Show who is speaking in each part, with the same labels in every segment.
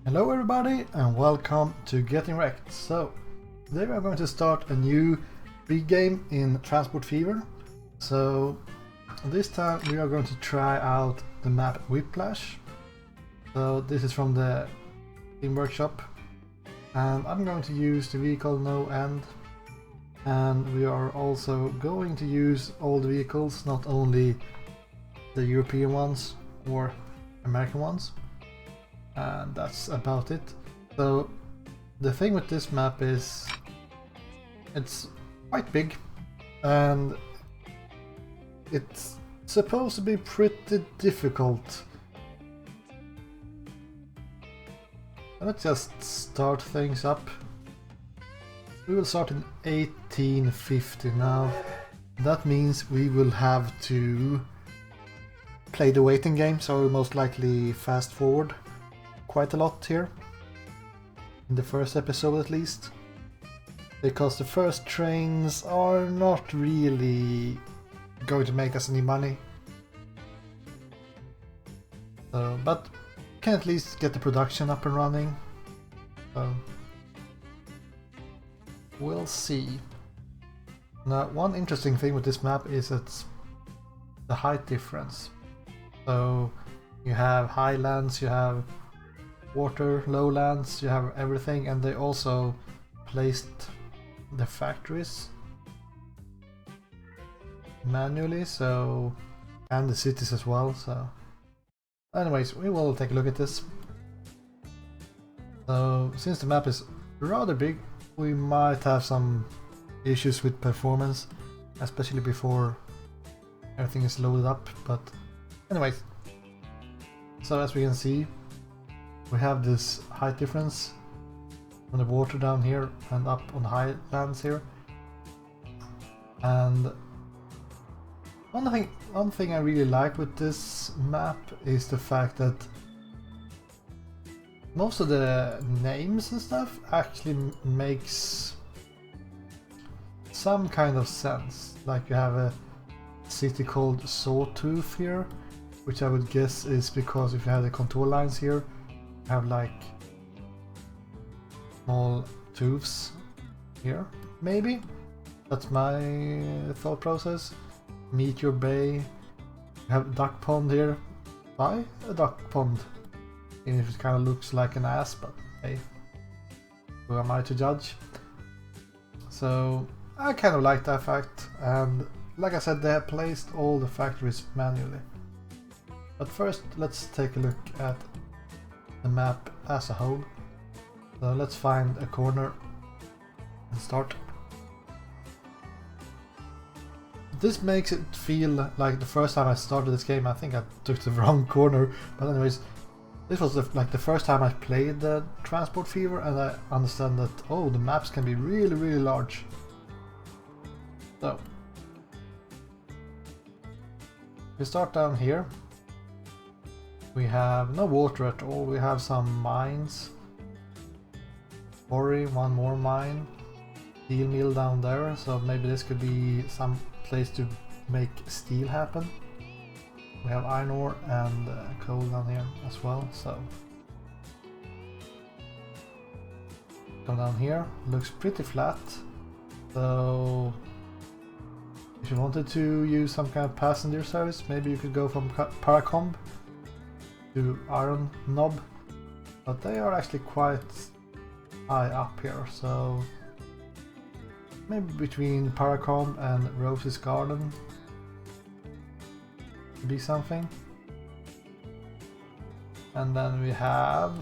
Speaker 1: Hello everybody and welcome to Getting Wrecked. So today we are going to start a new big game in Transport Fever. So this time we are going to try out the map Whiplash. So this is from the Team Workshop and I'm going to use the vehicle No End, and we are also going to use all the vehicles, not only the European ones or American ones. And that's about it. So the thing with this map is it's quite big and it's supposed to be pretty difficult. Let's just start things up. We will start in 1850 now. That means we will have to play the waiting game, so we'll most likely fast forward quite a lot here, in the first episode at least, because the first trains are not really going to make us any money. But can at least get the production up and running, so we'll see. Now, one interesting thing with this map is it's the height difference. So you have highlands, you have water, lowlands, you have everything, and they also placed the factories manually, so, and the cities as well. So anyways, we will take a look at this. So since the map is rather big, we might have some issues with performance, especially before everything is loaded up, but anyways. So as we can see, we have this height difference on the water down here and up on the highlands here. And one thing I really like with this map is the fact that most of the names and stuff actually makes some kind of sense. Like you have a city called Sawtooth here, which I would guess is because if you have the contour lines here, have like small tooths here, maybe. That's my thought process. Meteor Bay, you have duck pond here. Why a duck pond? Even if it kind of looks like an ass, but hey, who am I to judge? So I kind of like that fact, and like I said, they have placed all the factories manually. But first, let's take a look at the map as a whole. So let's find a corner and start. This makes it feel like the first time I started this game, I think I took the wrong corner, but anyways, this was like the first time I played the Transport Fever, and I understand that, oh, the maps can be really large. So we start down here. We have no water at all, we have some mines. Quarry, one more mine. Steel mill down there, so maybe this could be some place to make steel happen. We have iron ore and coal down here as well, so. Come down here, looks pretty flat. So if you wanted to use some kind of passenger service, maybe you could go from Paracomb to Iron Knob, but they are actually quite high up here, so maybe between Paracomb and Rose's Garden could be something. And then we have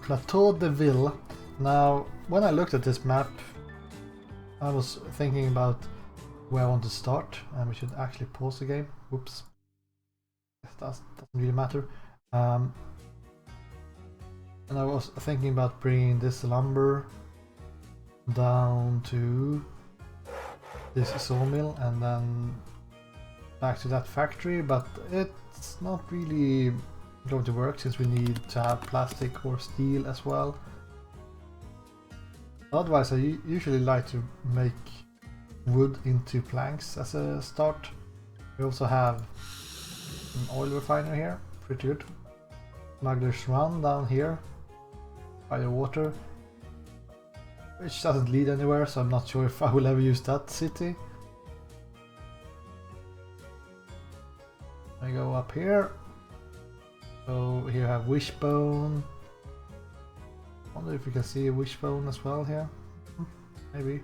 Speaker 1: Plateau de Ville. Now, when I looked at this map, I was thinking about where I want to start, and we should actually pause the game. Whoops. That doesn't really matter. And I was thinking about bringing this lumber down to this sawmill and then back to that factory, but it's not really going to work since we need to have plastic or steel as well. Otherwise, I usually like to make wood into planks as a start. We also have an oil refiner here, pretty good. Smuggler's Run down here by the water, which doesn't lead anywhere, so I'm not sure if I will ever use that city. I go up here. So here I have Wishbone. Wonder if you can see a Wishbone as well here. Maybe.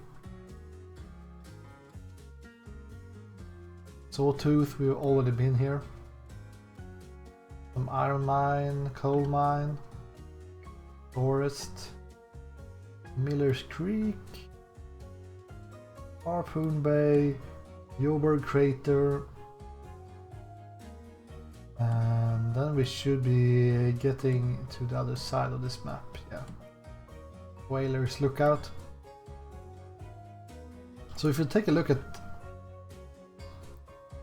Speaker 1: Sawtooth, we've already been here. Some iron mine, coal mine, forest, Miller's Creek, Harpoon Bay, Joburg Crater, and then we should be getting to the other side of this map. Yeah, Whalers Lookout. So if you take a look at,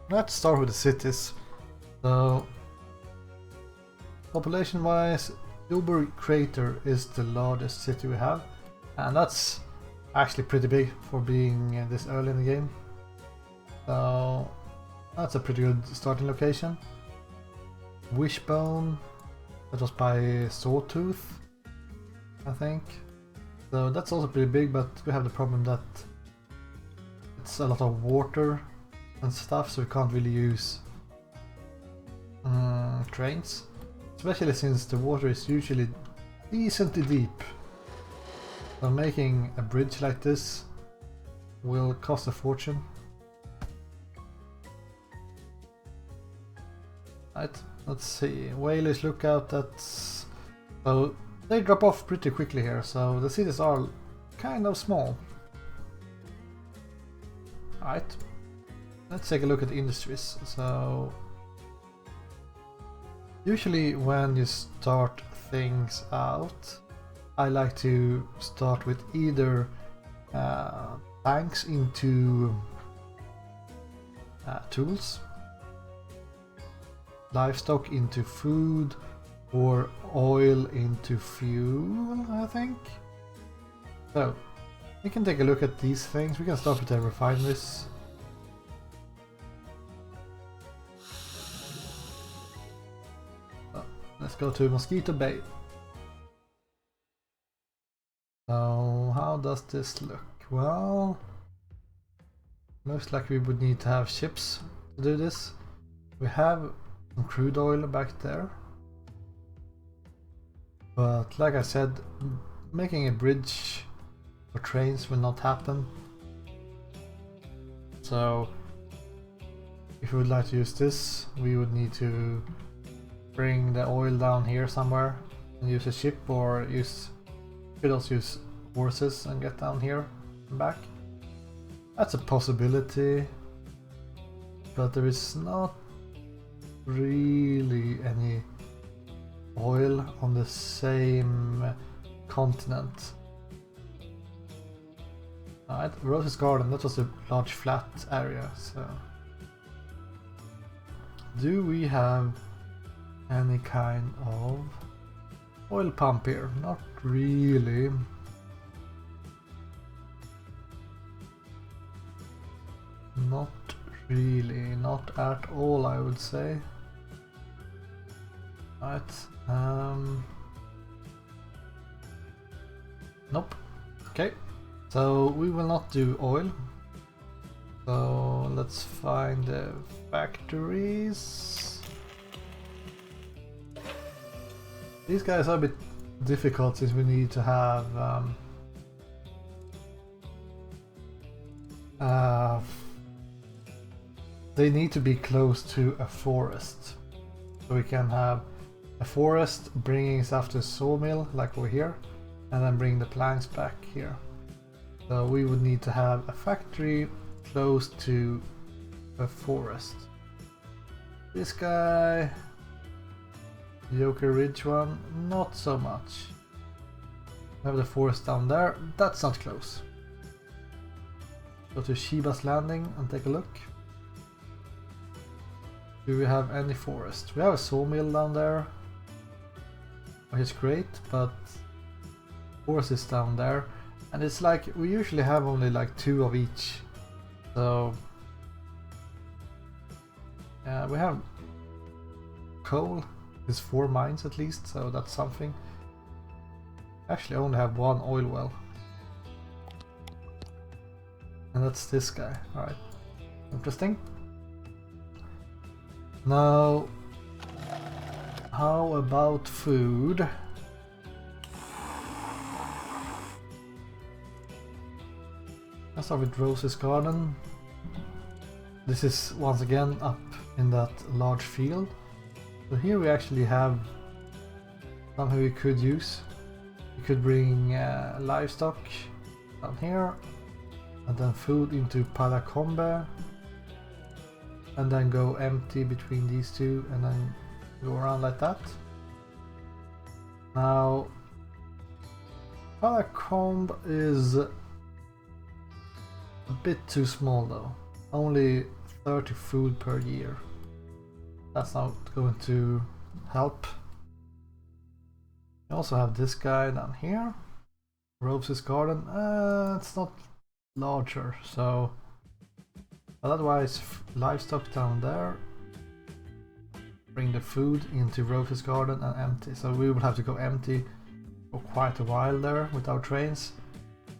Speaker 1: let's start with the cities. So population wise, Joburg Crater is the largest city we have, and that's actually pretty big for being this early in the game. So that's a pretty good starting location. Wishbone, that was by Sawtooth, I think. So that's also pretty big, but we have the problem that it's a lot of water and stuff, so we can't really use trains. Especially since the water is usually decently deep. So making a bridge like this will cost a fortune. Right, let's see. Whalers Lookout, that's... So they drop off pretty quickly here, so the cities are kind of small. Alright, let's take a look at the industries. So usually when you start things out, I like to start with either tanks into tools, livestock into food, or oil into fuel, I think. So we can take a look at these things. We can start with the refineries. Let's go to Mosquito Bay. So how does this look? Well, most likely we would need to have ships to do this. We have some crude oil back there. But like I said, making a bridge for trains will not happen. So if we would like to use this, we would need to bring the oil down here somewhere and use a ship, or could also use horses and get down here and back. That's a possibility, but there is not really any oil on the same continent. Alright, Rose's Garden, that was a large flat area, so do we have any kind of oil pump here? Not really. Not really, not at all, I would say. Right, nope. Okay, so we will not do oil. So let's find the factories. These guys are a bit difficult since we need to have they need to be close to a forest. So we can have a forest bringing stuff to a sawmill like over here, and then bring the planks back here. So we would need to have a factory close to a forest. This guy, Joker Ridge one, not so much. We have the forest down there, that's not close. Go to Shiba's Landing and take a look. Do we have any forest? We have a sawmill down there, which is great, but forest is down there, and it's like we usually have only like 2 of each. So yeah, we have coal It's 4 mines at least, so that's something. Actually, I only have 1 oil well. And that's this guy. Alright. Interesting. Now, how about food? Let's start with Rose's garden. This is once again up in that large field. So here we actually have something we could use. We could bring livestock down here, and then food into Palacombe, and then go empty between these two, and then go around like that. Now, Palacombe is a bit too small though. Only 30 food per year. That's not going to help. We also have this guy down here. Rose's garden. It's not larger, so. But otherwise, livestock down there. Bring the food into Rose's garden and empty. So we will have to go empty for quite a while there with our trains,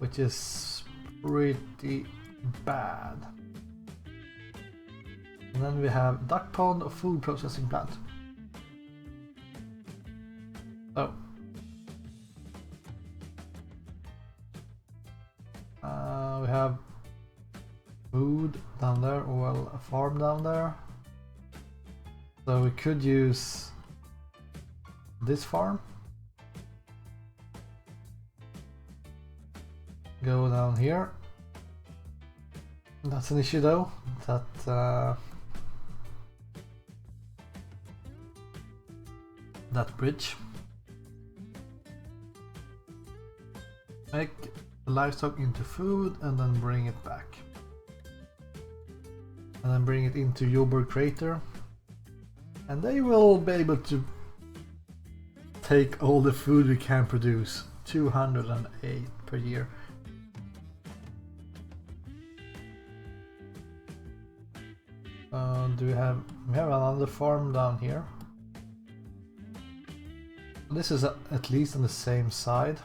Speaker 1: which is pretty bad. And then we have duck pond or food processing plant. So we have food down there, or well, a farm down there. So we could use this farm. Go down here. That's an issue though, that that bridge. Make the livestock into food and then bring it back. And then bring it into Joburg Crater. And they will be able to take all the food we can produce. 208 per year. Do we have another farm down here? This is at least on the same side.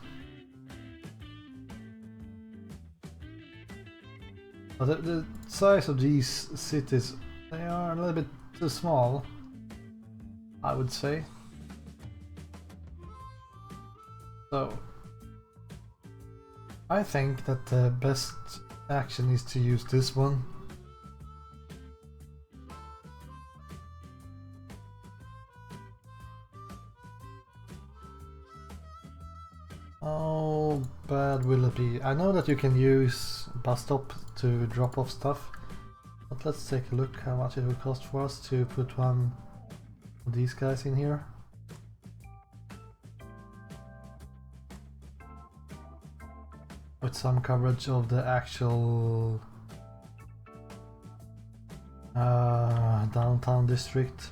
Speaker 1: But the size of these cities, they are a little bit too small, I would say. So I think that the best action is to use this one. How bad will it be? I know that you can use bus stop to drop off stuff, but let's take a look how much it would cost for us to put one of these guys in here. With some coverage of the actual downtown district.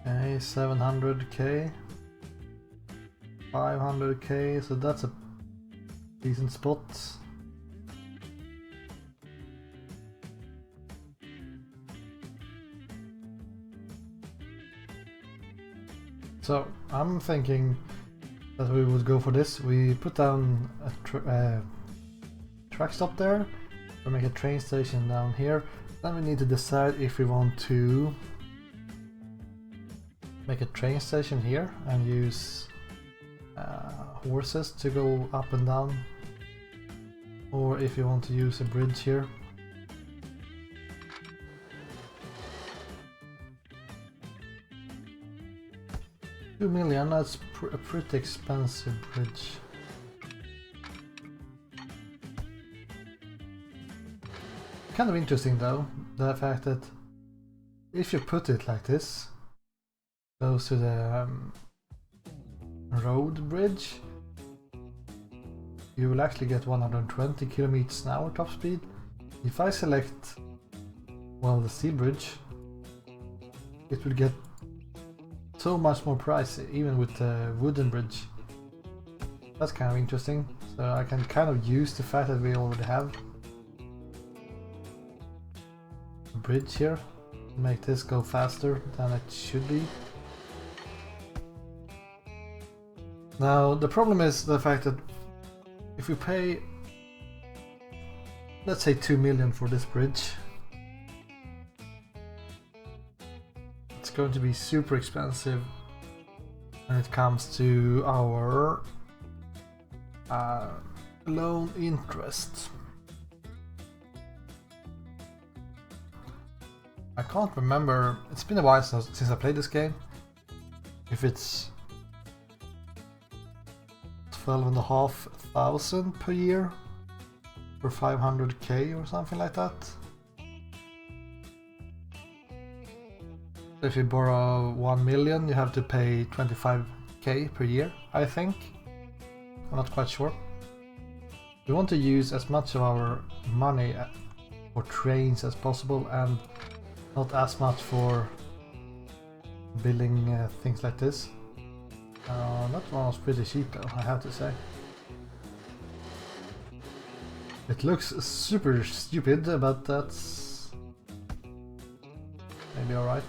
Speaker 1: Okay, 700k, 500k, so that's a decent spot. So I'm thinking that we would go for this. We put down a track stop there, we make a train station down here. Then we need to decide if we want to make a train station here and use horses to go up and down, or if you want to use a bridge here. $2 million, that's a pretty expensive bridge. Kind of interesting though, the fact that if you put it like this, goes to the road bridge, you will actually get 120 kilometers an hour top speed. If I select, well, the sea bridge, it will get so much more pricey, even with the wooden bridge. That's kind of interesting. So I can kind of use the fact that we already have bridge here to make this go faster than it should be. Now the problem is the fact that if we pay, let's say 2 million for this bridge, it's going to be super expensive when it comes to our loan interest. I can't remember, it's been a while since I played this game, if it's 12,500 per year for 500k or something like that. If you borrow 1 million, you have to pay 25k per year, I think. I'm not quite sure. We want to use as much of our money for trains as possible and not as much for building things like this. That one was pretty cheap though, I have to say. It looks super stupid, but that's maybe alright.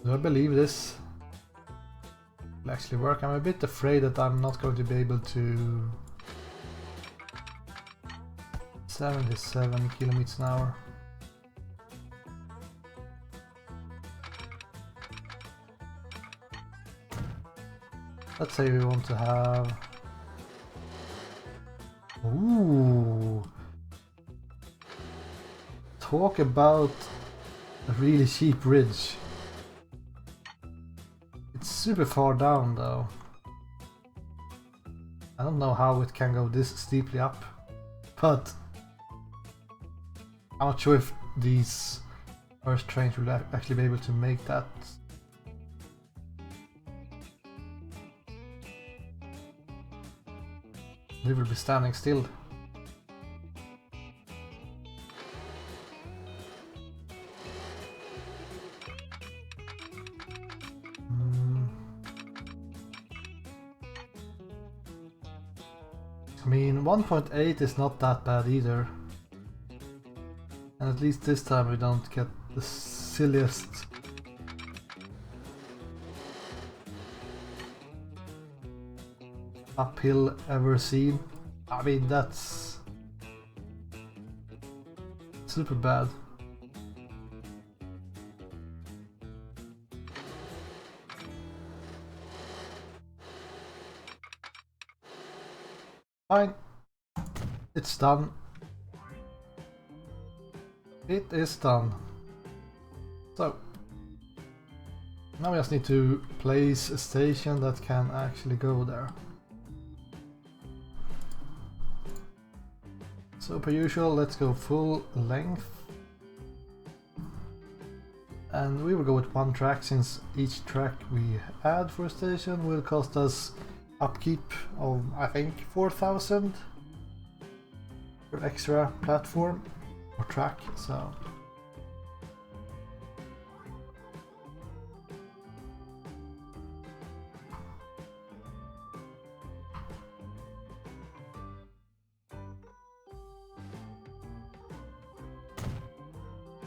Speaker 1: Do I believe this will actually work? I'm a bit afraid that I'm not going to be able to 77 kilometers an hour. Let's say we want to have... Ooh! Talk about a really cheap bridge. It's super far down though. I don't know how it can go this steeply up, but I'm not sure if these first trains will actually be able to make that. They will be standing still. I mean, 1.8 is not that bad either. And at least this time we don't get the silliest uphill ever seen. I mean, that's super bad. Fine, it's done. It is done. So now we just need to place a station that can actually go there. So per usual, let's go full length. And we will go with one track, since each track we add for a station will cost us upkeep of, I think, 4,000 for extra platform or track, so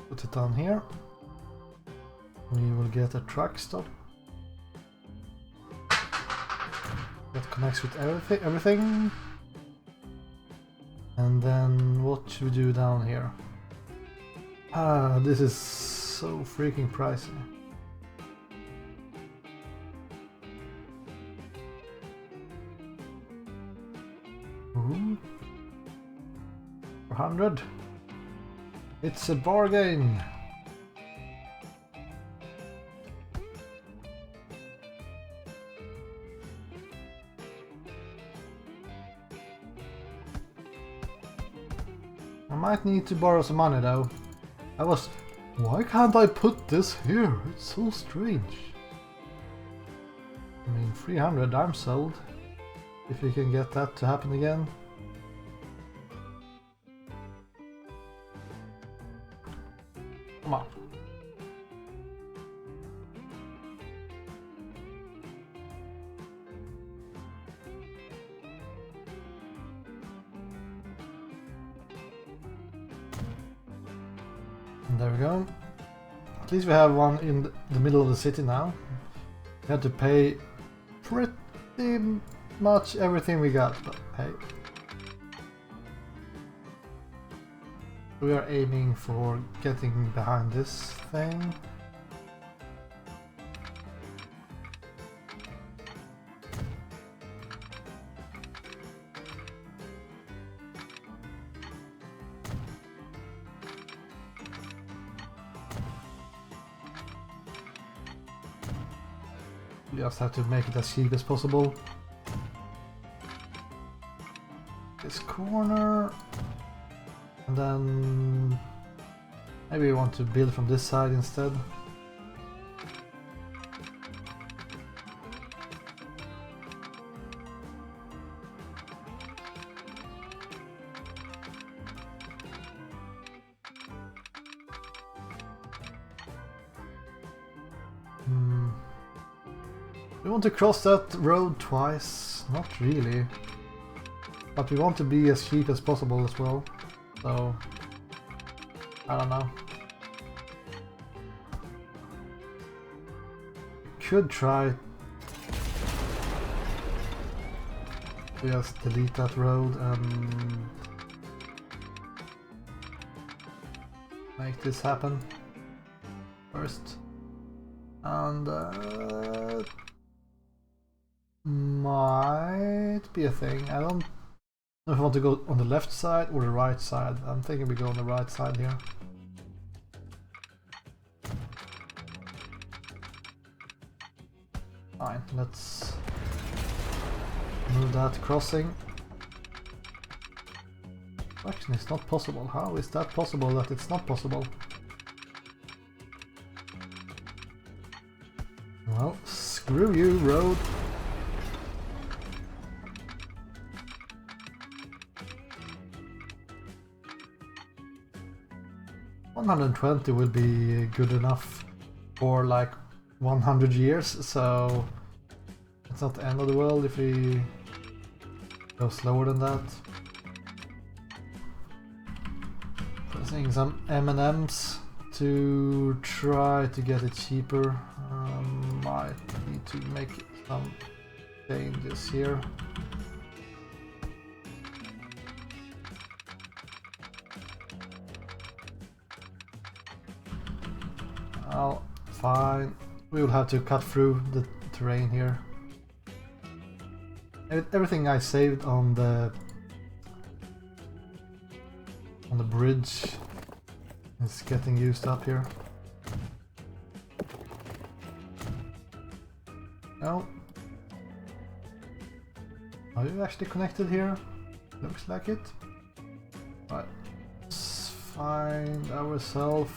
Speaker 1: put it on here. We will get a truck stop that connects with everything. And then what should we do down here? Ah, this is so freaking pricey. Ooh. 400. It's a bargain. I might need to borrow some money though. Why can't I put this here? It's so strange. I mean, 300, I'm sold. If we can get that to happen again. Come on. There we go. At least we have one in the middle of the city now. We had to pay pretty much everything we got, but hey. We are aiming for getting behind this thing. We just have to make it as cheap as possible. This corner. And then maybe we want to build from this side instead. We want to cross that road twice, not really, but we want to be as cheap as possible as well, so I don't know. Could try to just delete that road and make this happen first, and might be a thing. I don't know if I want to go on the left side or the right side. I'm thinking we go on the right side here. Fine, let's move that crossing. Actually, it's not possible. How is that possible that it's not possible? Well, screw you, road. $120 will be good enough for like 100 years, so it's not the end of the world if we go slower than that. Pressing some M&Ms to try to get it cheaper. Might need to make some changes here. Oh, fine. We will have to cut through the terrain here. Everything I saved on the bridge is getting used up here. No. Are you actually connected here? Looks like it. Right. Let's find ourselves.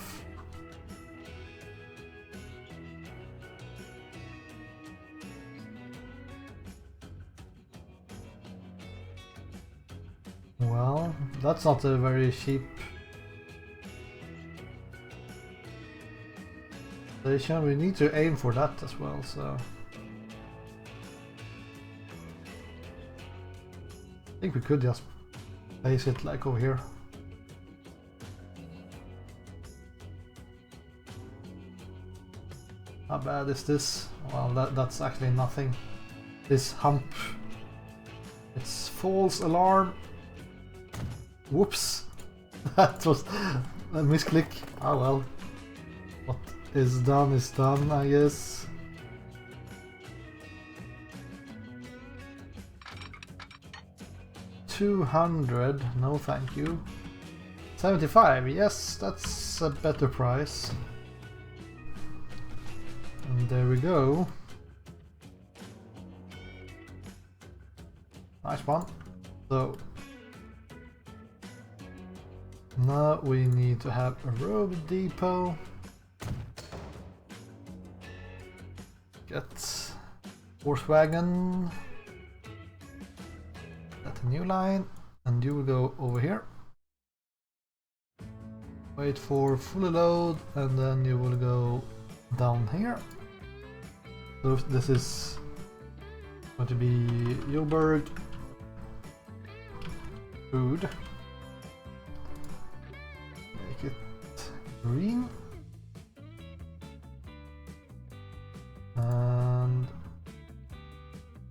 Speaker 1: Well, that's not a very cheap station. We need to aim for that as well, so I think we could just place it like over here. How bad is this? Well, that's actually nothing. This hump, it's false alarm. Whoops, that was a misclick. Oh well, what is done is done, I guess. $200, no thank you. 75, yes, that's a better price. And there we go. Nice one. So now we need to have a road depot. Get horse wagon. Get a new line, and you will go over here. Wait for fully load, and then you will go down here. So this is going to be Joburg food. Make it green. And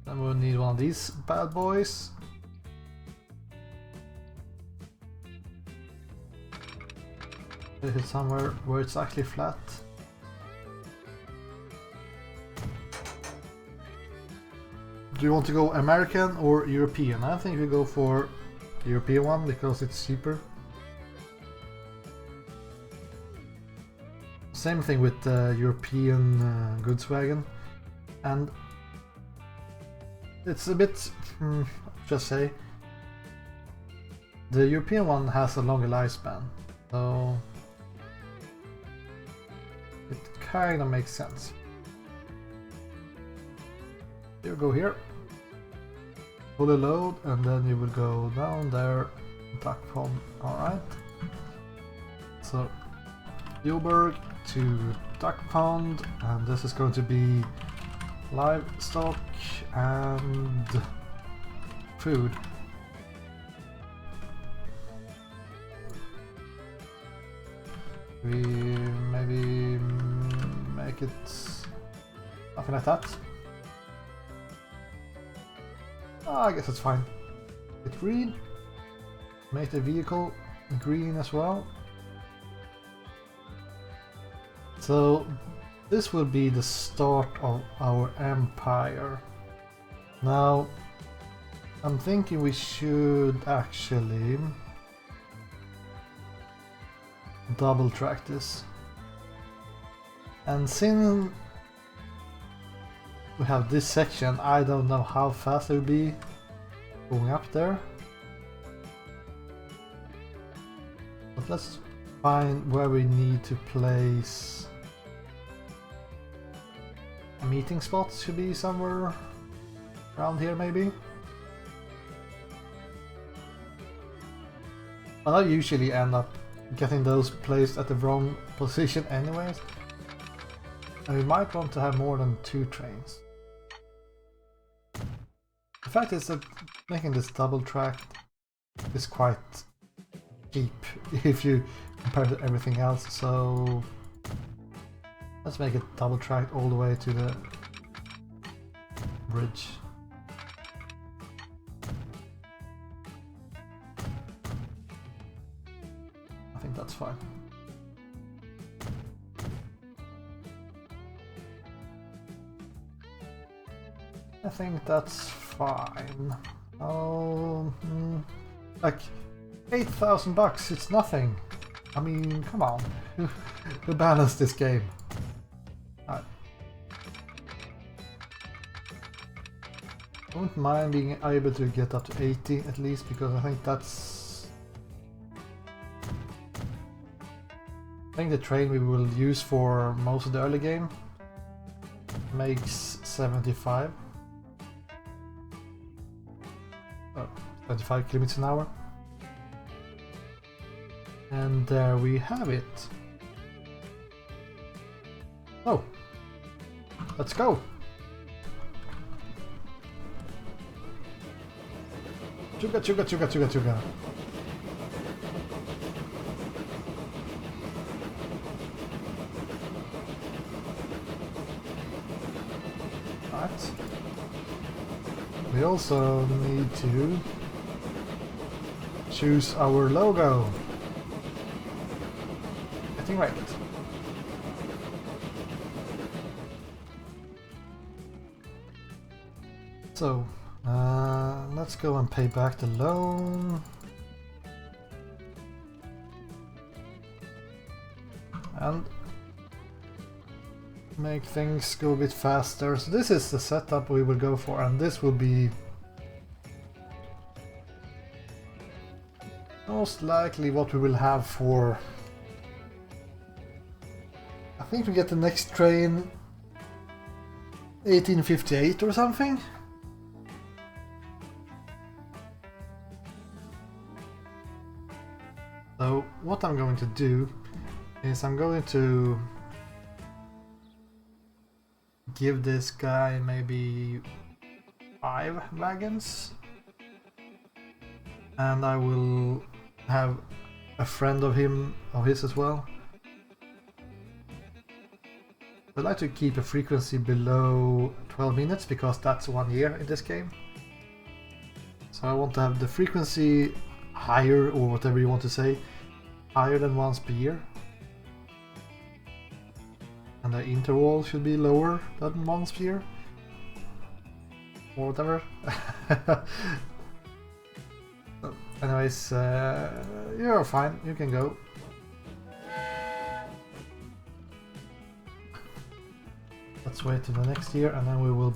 Speaker 1: then we'll need one of these bad boys. This is somewhere where it's actually flat. Do you want to go American or European? I think we go for the European one because it's cheaper. Same thing with the European goods wagon, and it's a bit, just say, the European one has a longer lifespan, so it kind of makes sense. You go here, fully load, and then you will go down there, duck pond. Alright, so Joburg to duck pond, and this is going to be livestock and food. We maybe make it something like that. I guess it's fine. It's green. Make the vehicle green as well. So this will be the start of our empire. Now I'm thinking we should actually double track this. And since we have this section, I don't know how fast it will be going up there. But let's find where we need to place a meeting spot. Should be somewhere around here maybe. But I usually end up getting those placed at the wrong position anyways. And we might want to have more than 2 trains. The fact is that making this double track is quite cheap if you compare to everything else, so let's make it double tracked all the way to the bridge. I think that's fine. I think that's fine. Oh, like 8,000 bucks, it's nothing. I mean, come on, who balanced this game? I don't mind being able to get up to 80 at least, because I think that's... I think the train we will use for most of the early game makes 75. 25 kilometers an hour. And there we have it. Oh, let's go. Chuga, chuga, chuga, chuga, chuga. Right. We also need to choose our logo. Getting right. So let's go and pay back the loan. And make things go a bit faster. So this is the setup we will go for, and this will be most likely what we will have for... I think we get the next train 1858 or something. So what I'm going to do is I'm going to give this guy maybe 5 wagons, and I will have a friend of his as well, I'd like to keep a frequency below 12 minutes because that's 1 year in this game. So I want to have the frequency higher, or whatever you want to say, higher than once per year. And the interval should be lower than once per year. Or whatever. Anyways, you're fine, you can go. Let's wait till the next year and then we will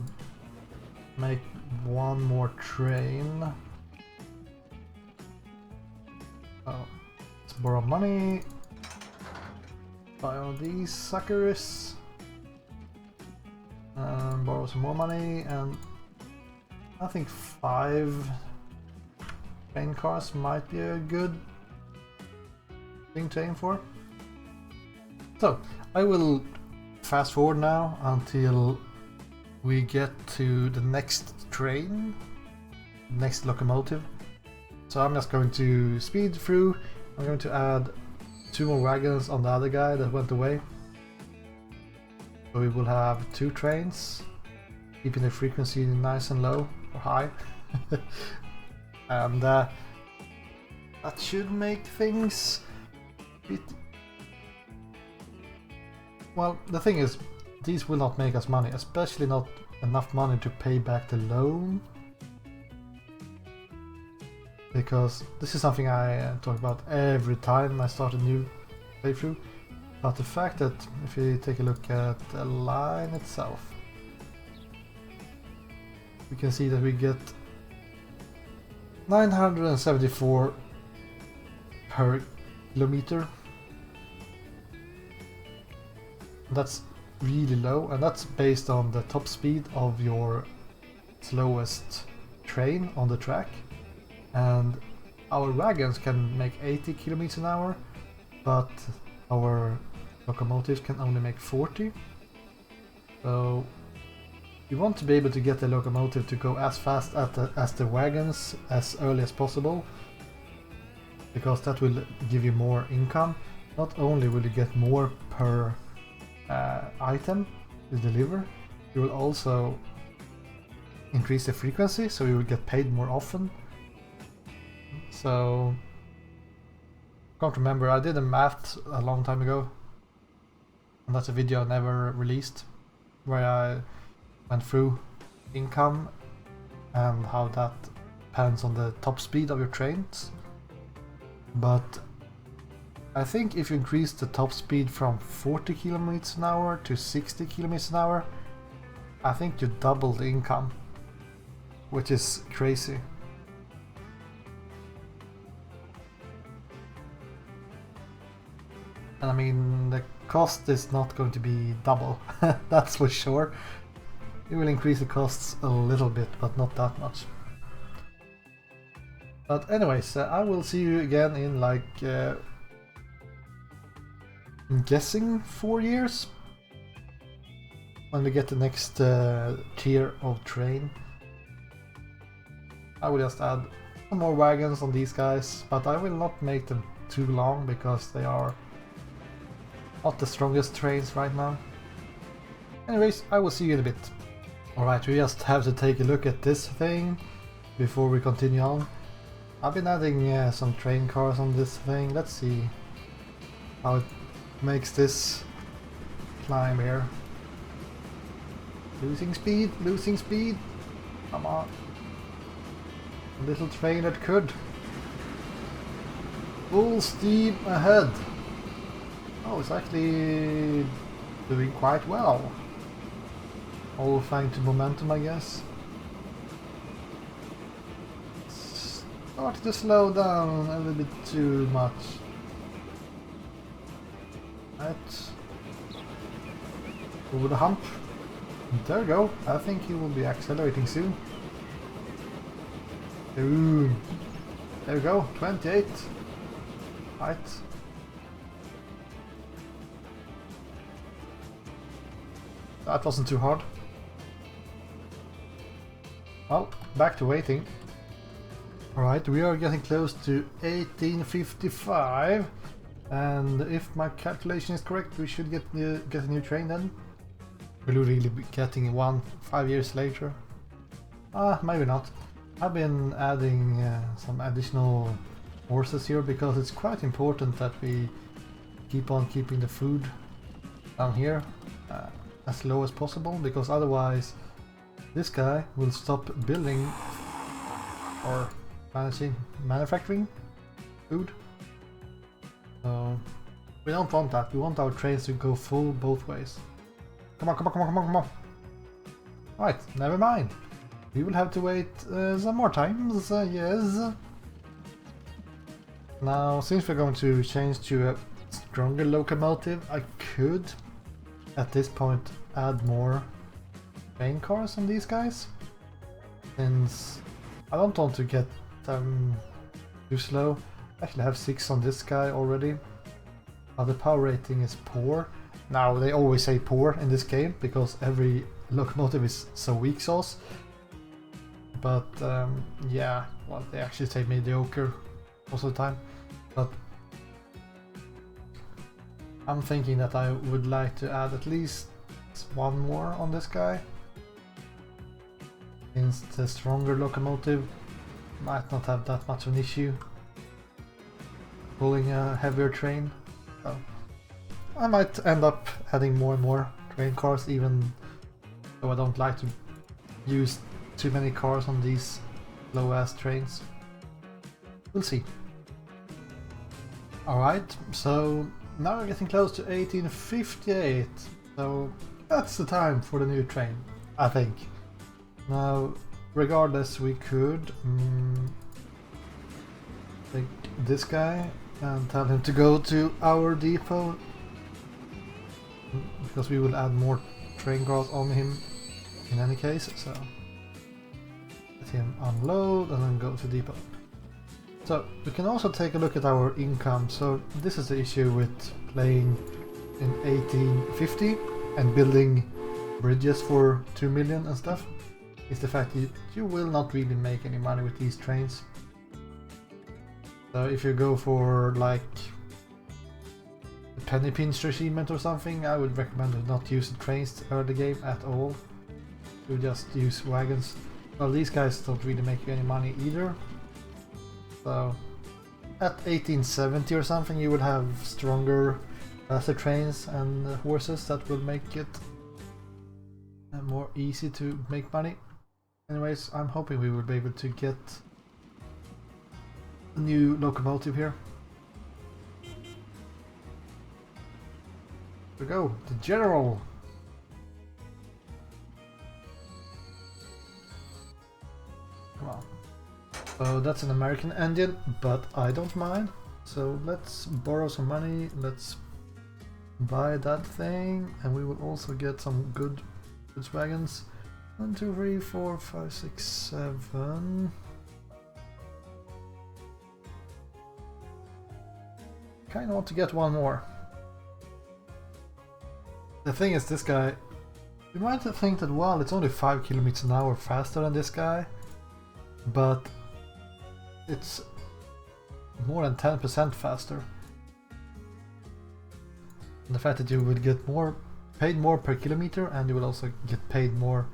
Speaker 1: make one more train. Let's borrow money. Buy all these suckers. And borrow some more money, and I think 5 train cars might be a good thing to aim for. So I will fast forward now until we get to the next train, next locomotive. So I'm just going to speed through. I'm going to add 2 more wagons on the other guy that went away. So we will have 2 trains, keeping the frequency nice and low or high. And that should make things a bit... Well, the thing is, these will not make us money, especially not enough money to pay back the loan. Because this is something I talk about every time I start a new playthrough. But the fact that if you take a look at the line itself, we can see that we get 974 per kilometer. That's really low, and that's based on the top speed of your slowest train on the track. And our wagons can make 80 kilometers an hour, but our locomotives can only make 40. So you want to be able to get the locomotive to go as fast as the wagons as early as possible, because that will give you more income. Not only will you get more per item to deliver, you will also increase the frequency, so you will get paid more often. So I can't remember, I did a math a long time ago, and that's a video I never released, where I went through income and how that depends on the top speed of your trains. But I think if you increase the top speed from 40 kilometers an hour to 60 kilometers an hour, I think you double the income, which is crazy. And I mean, the cost is not going to be double, that's for sure. It will increase the costs a little bit, but not that much. But anyways, I will see you again in like, I'm guessing 4 years, when we get the next tier of train. I will just add some more wagons on these guys, but I will not make them too long because they are not the strongest trains right now. Anyways, I will see you in a bit. Alright, we just have to take a look at this thing before we continue on. I've been adding some train cars on this thing. Let's see how it makes this climb here. Losing speed, losing speed. Come on. A little train that could. Full steam ahead. Oh, it's actually doing quite well. All thanks to momentum, I guess. Started to slow down a little bit too much. Right. Over the hump. There we go. I think he will be accelerating soon. Ooh. There we go. 28. Right. That wasn't too hard. Well, back to waiting. Alright, we are getting close to 1855, and if my calculation is correct, we should get a new train then. Will we really be getting one 5 years later? Maybe not. I've been adding some additional horses here because it's quite important that we keep on keeping the food down here as low as possible, because otherwise this guy will stop building or manufacturing food. So we don't want that. We want our trains to go full both ways. Come on, come on, come on, come on, come on. Right, never mind. We will have to wait some more times, yes. Now, since we're going to change to a stronger locomotive, I could, at this point, add more train cars on these guys. Since I don't want to get them too slow. I actually have 6 on this guy already. The power rating is poor. Now, they always say poor in this game, because every locomotive is so weak sauce. But yeah, well, they actually say mediocre most of the time. But I'm thinking that I would like to add at least one more on this guy, since the stronger locomotive might not have that much of an issue pulling a heavier train. So I might end up adding more and more train cars, even though I don't like to use too many cars on these low ass trains. We'll see. Alright, so now we're getting close to 1858, so that's the time for the new train, I think. Now, regardless, we could take this guy and tell him to go to our depot, because we will add more train cars on him in any case, so let him unload and then go to depot. So we can also take a look at our income. So this is the issue with playing in 1850 and building bridges for 2 million and stuff, is the fact that you will not really make any money with these trains. So if you go for like a penny pinch regiment or something, I would recommend to not use the trains early game at all. You just use wagons. Well, these guys don't really make you any money either. So at 1870 or something, you will have stronger, faster trains and horses that will make it more easy to make money. Anyways, I'm hoping we will be able to get a new locomotive here. Here we go, the General. Come on. So that's an American engine, but I don't mind. So let's borrow some money, let's buy that thing, and we will also get some goods wagons. 1, 2, 3, 4, 5, 6, 7. Kinda want to get one more. The thing is, this guy, you might think that, well, it's only 5 kilometers an hour faster than this guy, but it's more than 10% faster. And the fact that you will get paid more per kilometer, and you will also get paid more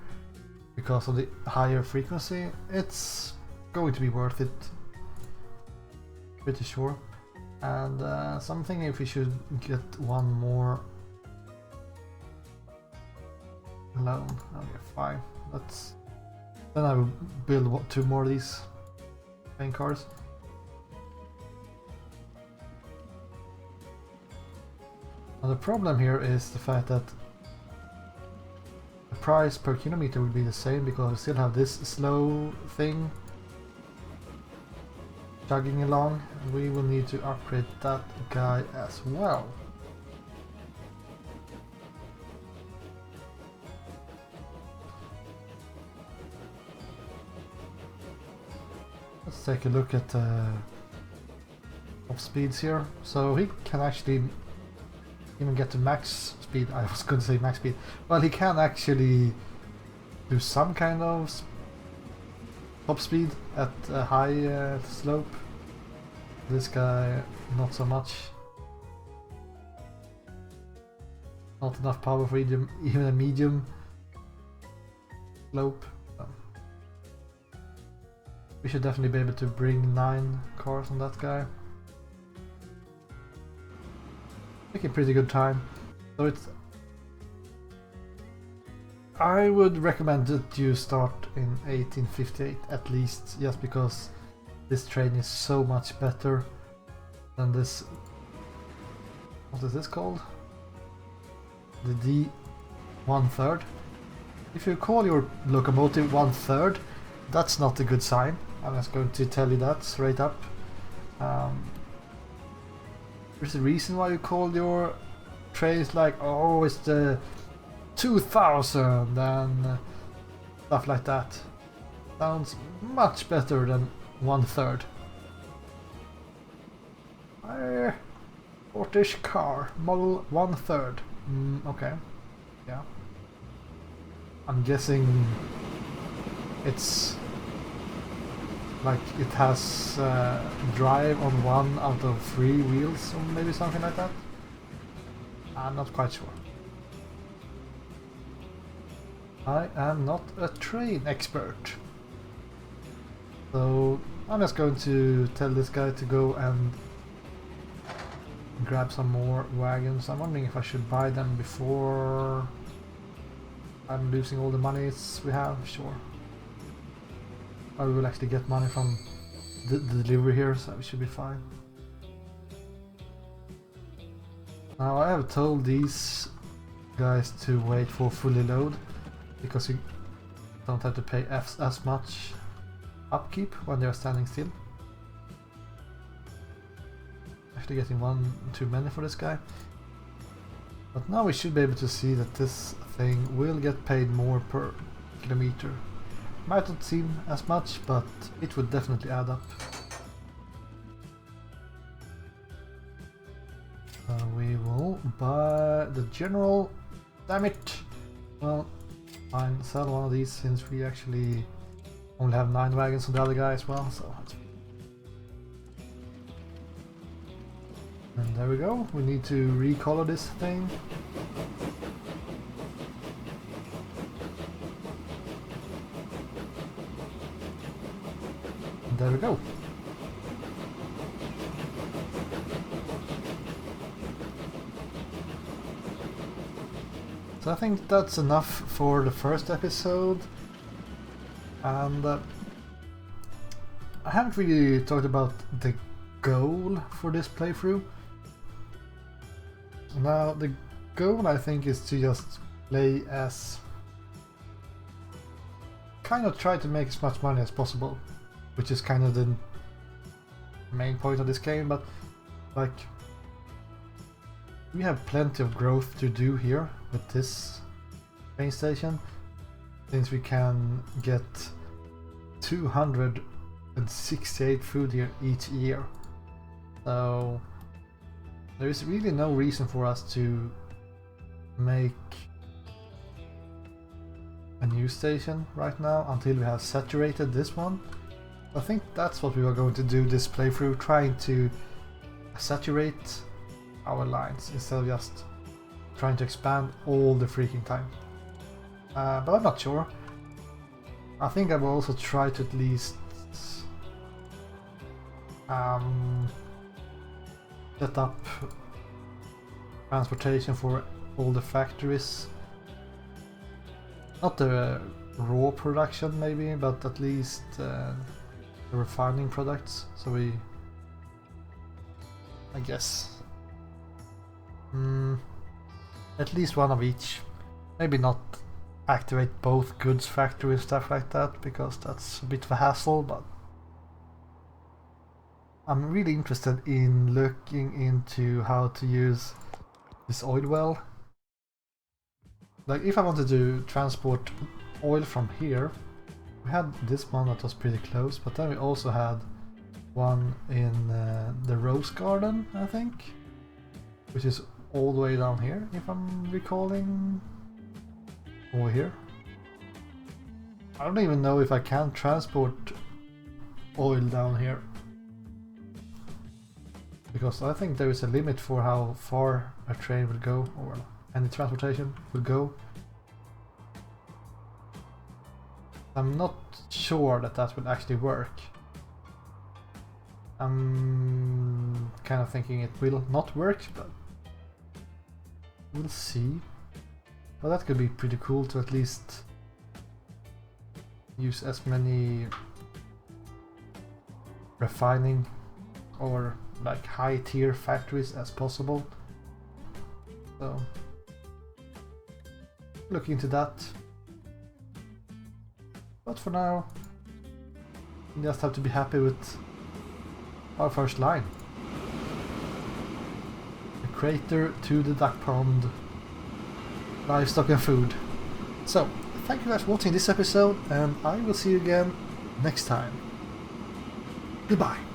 Speaker 1: because of the higher frequency, it's going to be worth it. Pretty sure. And something, if we should get one more loan. Okay, fine. Then I will build 2 more of these train cars. Now the problem here is the fact that the price per kilometer will be the same, because we still have this slow thing chugging along, and we will need to upgrade that guy as well. Let's take a look at top speeds here. So he can actually even get to max speed. I was going to say max speed. Well, he can actually do some kind of top speed at a high slope. This guy, not so much. Not enough power for even a medium slope. So we should definitely be able to bring 9 cars on that guy. Making pretty good time. So it's... I would recommend that you start in 1858 at least, just because this train is so much better than this... What is this called? The D 1/3. If you call your locomotive 1/3, that's not a good sign. I'm just going to tell you that straight up. There's a reason why you call your trains like, oh, it's the 2000 and stuff like that. Sounds much better than 1/3. Scottish car, model 1/3. Okay, yeah. I'm guessing it's like it has drive on 1 out of 3 wheels or maybe something like that. I'm not quite sure. I am not a train expert. So I'm just going to tell this guy to go and grab some more wagons. I'm wondering if I should buy them before I'm losing all the monies we have. Sure. I will actually get money from the delivery here, so we should be fine. Now I have told these guys to wait for fully load, because you don't have to pay as much upkeep when they're standing still. Actually getting one too many for this guy. But now we should be able to see that this thing will get paid more per kilometer. Might not seem as much, but it would definitely add up. We will buy the general. Damn it! Well, fine, sell one of these since we actually only have 9 wagons on the other guy as well, so that's... And there we go, we need to recolor this thing. And there we go. So I think that's enough for the first episode. And I haven't really talked about the goal for this playthrough. Now the goal, I think, is to just play as... kind of try to make as much money as possible, which is kind of the main point of this game, but like we have plenty of growth to do here with this train station, since we can get 268 food here each year. So there is really no reason for us to make a new station right now until we have saturated this one. I think that's what we are going to do this playthrough, trying to saturate our lines instead of just trying to expand all the freaking time. But I'm not sure. I think I will also try to at least set up transportation for all the factories. Not the raw production maybe, but at least the refining products. So we, I guess, at least one of each. Maybe not activate both goods factory and stuff like that, because that's a bit of a hassle, but I'm really interested in looking into how to use this oil well. Like if I wanted to transport oil from here, we had this one that was pretty close, but then we also had one in the Rose Garden, I think, which is all the way down here, if I'm recalling. Over here. I don't even know if I can transport oil down here, because I think there is a limit for how far a train will go. Or and the transportation will go. I'm not sure that that will actually work. I'm kind of thinking it will not work, but we'll see. Well, that could be pretty cool to at least use as many refining or like high tier factories as possible. So look into that. But for now, we just have to be happy with our first line. The crater to the duck pond, livestock and food. So, thank you guys for watching this episode, and I will see you again next time. Goodbye.